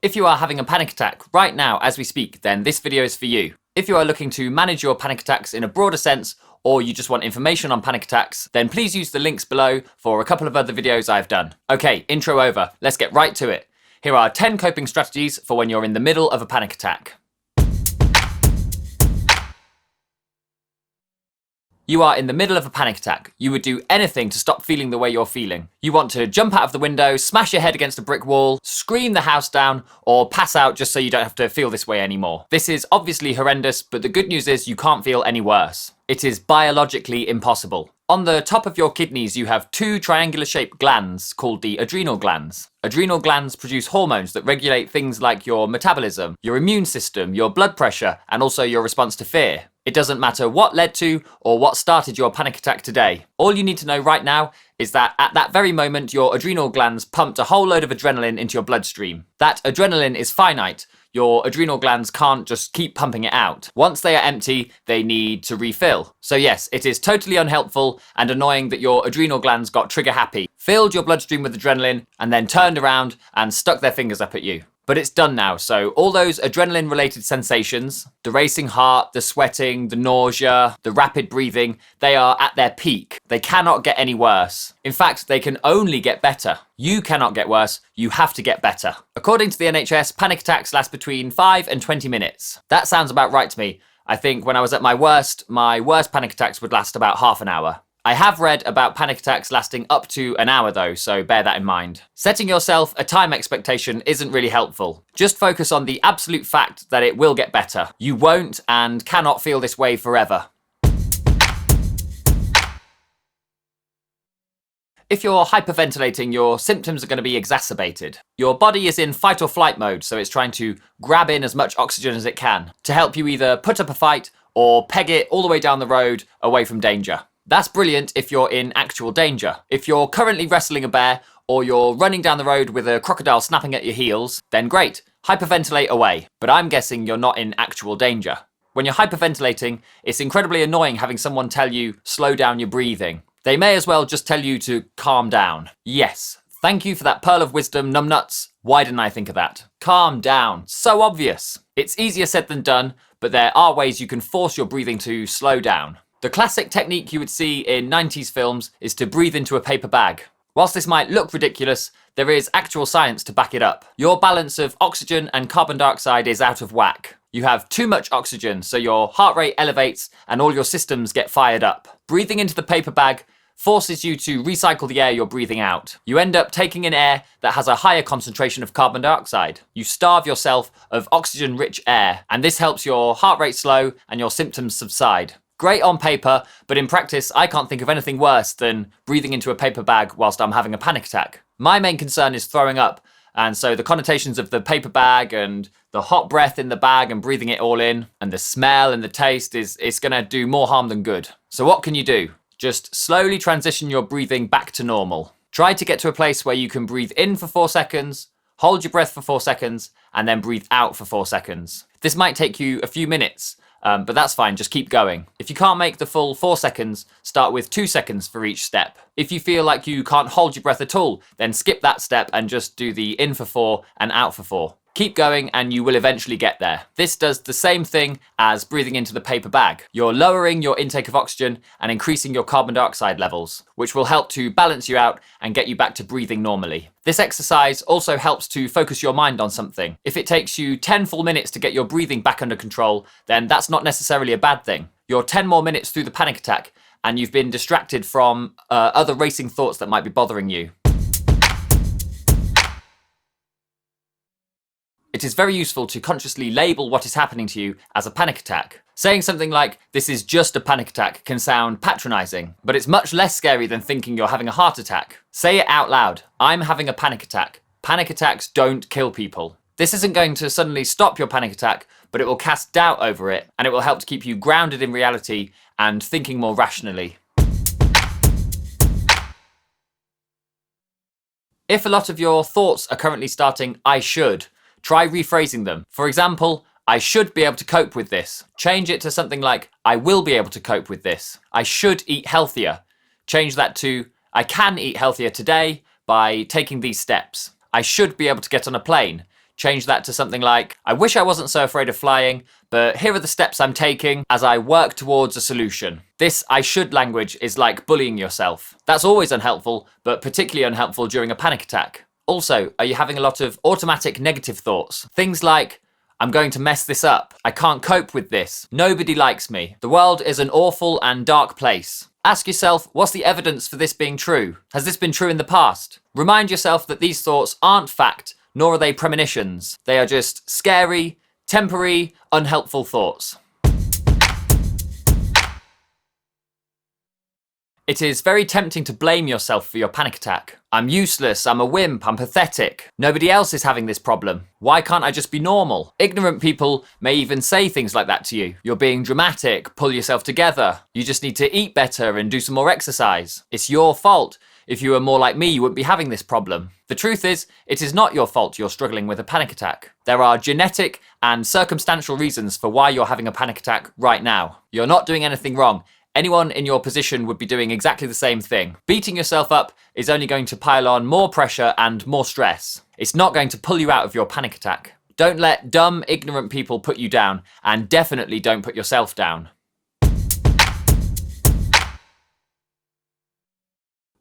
If you are having a panic attack right now as we speak, then this video is for you. If you are looking to manage your panic attacks in a broader sense, or you just want information on panic attacks, then please use the links below for a couple of other videos I've done. Okay, intro over. Let's get right to it. Here are 10 coping strategies for when you're in the middle of a panic attack. You are in the middle of a panic attack. You would do anything to stop feeling the way you're feeling. You want to jump out of the window, smash your head against a brick wall, scream the house down, or pass out just so you don't have to feel this way anymore. This is obviously horrendous, but the good news is you can't feel any worse. It is biologically impossible. On the top of your kidneys, you have two triangular-shaped glands called the adrenal glands. Adrenal glands produce hormones that regulate things like your metabolism, your immune system, your blood pressure, and also your response to fear. It doesn't matter what led to or what started your panic attack today. All you need to know right now is that at that very moment, your adrenal glands pumped a whole load of adrenaline into your bloodstream. That adrenaline is finite. Your adrenal glands can't just keep pumping it out. Once they are empty, they need to refill. So yes, it is totally unhelpful and annoying that your adrenal glands got trigger happy, filled your bloodstream with adrenaline, and then turned around and stuck their fingers up at you. But it's done now, so all those adrenaline-related sensations, the racing heart, the sweating, the nausea, the rapid breathing, they are at their peak. They cannot get any worse. In fact, they can only get better. You cannot get worse, you have to get better. According to the NHS, panic attacks last between 5 and 20 minutes. That sounds about right to me. I think when I was at my worst panic attacks would last about half an hour. I have read about panic attacks lasting up to an hour though, so bear that in mind. Setting yourself a time expectation isn't really helpful. Just focus on the absolute fact that it will get better. You won't and cannot feel this way forever. If you're hyperventilating, your symptoms are going to be exacerbated. Your body is in fight or flight mode, so it's trying to grab in as much oxygen as it can to help you either put up a fight or peg it all the way down the road away from danger. That's brilliant if you're in actual danger. If you're currently wrestling a bear or you're running down the road with a crocodile snapping at your heels, then great, hyperventilate away. But I'm guessing you're not in actual danger. When you're hyperventilating, it's incredibly annoying having someone tell you, slow down your breathing. They may as well just tell you to calm down. Yes, thank you for that pearl of wisdom, numbnuts. Why didn't I think of that? Calm down. So obvious. It's easier said than done, but there are ways you can force your breathing to slow down. The classic technique you would see in 90s films is to breathe into a paper bag. Whilst this might look ridiculous, there is actual science to back it up. Your balance of oxygen and carbon dioxide is out of whack. You have too much oxygen, so your heart rate elevates and all your systems get fired up. Breathing into the paper bag forces you to recycle the air you're breathing out. You end up taking in air that has a higher concentration of carbon dioxide. You starve yourself of oxygen-rich air, and this helps your heart rate slow and your symptoms subside. Great on paper, but in practice, I can't think of anything worse than breathing into a paper bag whilst I'm having a panic attack. My main concern is throwing up, and so the connotations of the paper bag and the hot breath in the bag and breathing it all in, and the smell and the taste it's gonna do more harm than good. So what can you do? Just slowly transition your breathing back to normal. Try to get to a place where you can breathe in for 4 seconds, hold your breath for 4 seconds, and then breathe out for 4 seconds. This might take you a few minutes, but that's fine, just keep going. If you can't make the full 4 seconds, start with 2 seconds for each step. If you feel like you can't hold your breath at all, then skip that step and just do the in for 4 and out for 4. Keep going and you will eventually get there. This does the same thing as breathing into the paper bag. You're lowering your intake of oxygen and increasing your carbon dioxide levels, which will help to balance you out and get you back to breathing normally. This exercise also helps to focus your mind on something. If it takes you 10 full minutes to get your breathing back under control, then that's not necessarily a bad thing. You're 10 more minutes through the panic attack and you've been distracted from other racing thoughts that might be bothering you. It is very useful to consciously label what is happening to you as a panic attack. Saying something like, "This is just a panic attack," can sound patronizing, but it's much less scary than thinking you're having a heart attack. Say it out loud. I'm having a panic attack. Panic attacks don't kill people. This isn't going to suddenly stop your panic attack, but it will cast doubt over it, and it will help to keep you grounded in reality and thinking more rationally. If a lot of your thoughts are currently starting, "I should," try rephrasing them. For example, I should be able to cope with this. Change it to something like, I will be able to cope with this. I should eat healthier. Change that to, I can eat healthier today by taking these steps. I should be able to get on a plane. change that to something like, I wish I wasn't so afraid of flying, but here are the steps I'm taking as I work towards a solution. This I should language is like bullying yourself. That's always unhelpful, but particularly unhelpful during a panic attack. Also, are you having a lot of automatic negative thoughts? Things like, I'm going to mess this up. I can't cope with this. Nobody likes me. The world is an awful and dark place. Ask yourself, what's the evidence for this being true? Has this been true in the past? Remind yourself that these thoughts aren't fact, nor are they premonitions. They are just scary, temporary, unhelpful thoughts. It is very tempting to blame yourself for your panic attack. I'm useless, I'm a wimp, I'm pathetic. Nobody else is having this problem. Why can't I just be normal? Ignorant people may even say things like that to you. You're being dramatic, pull yourself together. You just need to eat better and do some more exercise. It's your fault. If you were more like me, you wouldn't be having this problem. The truth is, it is not your fault you're struggling with a panic attack. There are genetic and circumstantial reasons for why you're having a panic attack right now. You're not doing anything wrong. Anyone in your position would be doing exactly the same thing. Beating yourself up is only going to pile on more pressure and more stress. It's not going to pull you out of your panic attack. Don't let dumb, ignorant people put you down, and definitely don't put yourself down.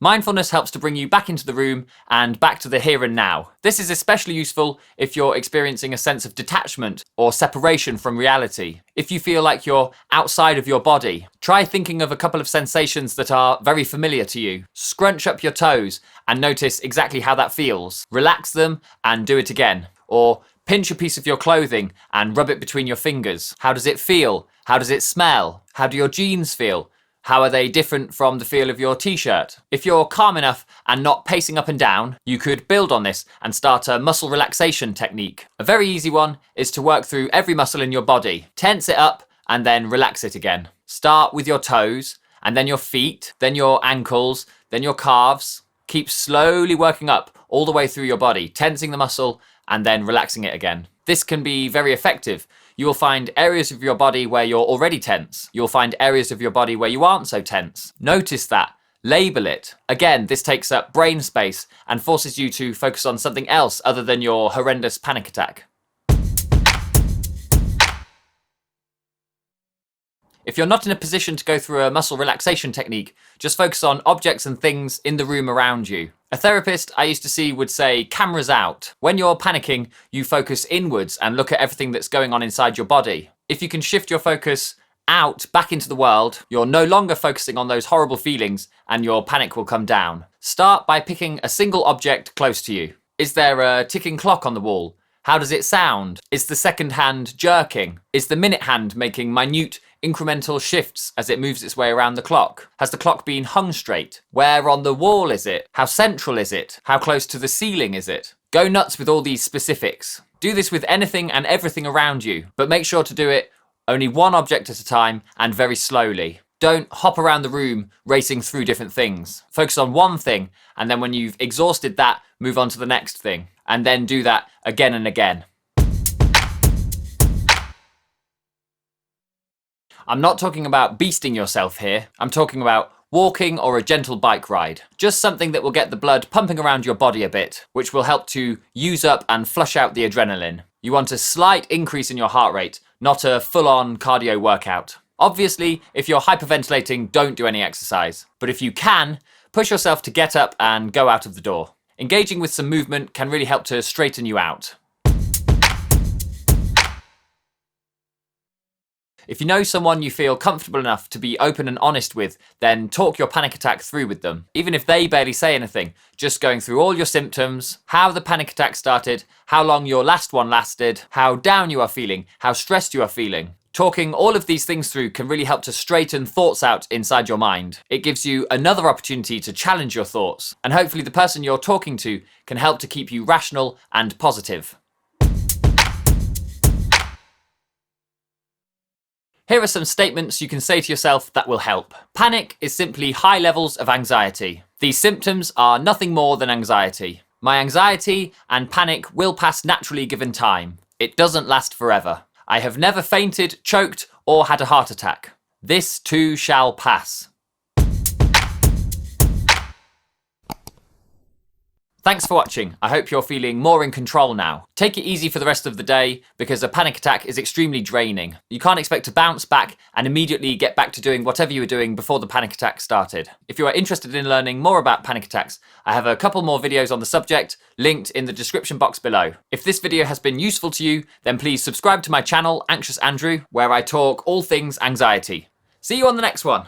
Mindfulness helps to bring you back into the room and back to the here and now. This is especially useful if you're experiencing a sense of detachment or separation from reality. If you feel like you're outside of your body, try thinking of a couple of sensations that are very familiar to you. Scrunch up your toes and notice exactly how that feels. Relax them and do it again. Or pinch a piece of your clothing and rub it between your fingers. How does it feel? How does it smell? How do your jeans feel? How are they different from the feel of your t-shirt? If you're calm enough and not pacing up and down, you could build on this and start a muscle relaxation technique. A very easy one is to work through every muscle in your body. Tense it up and then relax it again. Start with your toes and then your feet, then your ankles, then your calves. Keep slowly working up all the way through your body, tensing the muscle and then relaxing it again. This can be very effective. You will find areas of your body where you're already tense. You'll find areas of your body where you aren't so tense. Notice that. Label it. Again, this takes up brain space and forces you to focus on something else other than your horrendous panic attack. If you're not in a position to go through a muscle relaxation technique, just focus on objects and things in the room around you. A therapist I used to see would say, cameras out. When you're panicking, you focus inwards and look at everything that's going on inside your body. If you can shift your focus out, back into the world, you're no longer focusing on those horrible feelings and your panic will come down. Start by picking a single object close to you. Is there a ticking clock on the wall? How does it sound? Is the second hand jerking? Is the minute hand making minute incremental shifts as it moves its way around the clock? Has the clock been hung straight? Where on the wall is it? How central is it? How close to the ceiling is it? Go nuts with all these specifics. Do this with anything and everything around you, but make sure to do it only one object at a time and very slowly. Don't hop around the room racing through different things. Focus on one thing, and then when you've exhausted that, move on to the next thing. And then do that again and again. I'm not talking about beasting yourself here. I'm talking about walking or a gentle bike ride. Just something that will get the blood pumping around your body a bit, which will help to use up and flush out the adrenaline. You want a slight increase in your heart rate, not a full-on cardio workout. Obviously, if you're hyperventilating, don't do any exercise. But if you can, push yourself to get up and go out of the door. Engaging with some movement can really help to straighten you out. If you know someone you feel comfortable enough to be open and honest with, then talk your panic attack through with them. Even if they barely say anything, just going through all your symptoms, how the panic attack started, how long your last one lasted, how down you are feeling, how stressed you are feeling. Talking all of these things through can really help to straighten thoughts out inside your mind. It gives you another opportunity to challenge your thoughts, and hopefully the person you're talking to can help to keep you rational and positive. Here are some statements you can say to yourself that will help. Panic is simply high levels of anxiety. These symptoms are nothing more than anxiety. My anxiety and panic will pass naturally given time. It doesn't last forever. I have never fainted, choked, or had a heart attack. This too shall pass. Thanks for watching. I hope you're feeling more in control now. Take it easy for the rest of the day because a panic attack is extremely draining. You can't expect to bounce back and immediately get back to doing whatever you were doing before the panic attack started. If you are interested in learning more about panic attacks, I have a couple more videos on the subject linked in the description box below. If this video has been useful to you, then please subscribe to my channel, Anxious Andrew, where I talk all things anxiety. See you on the next one.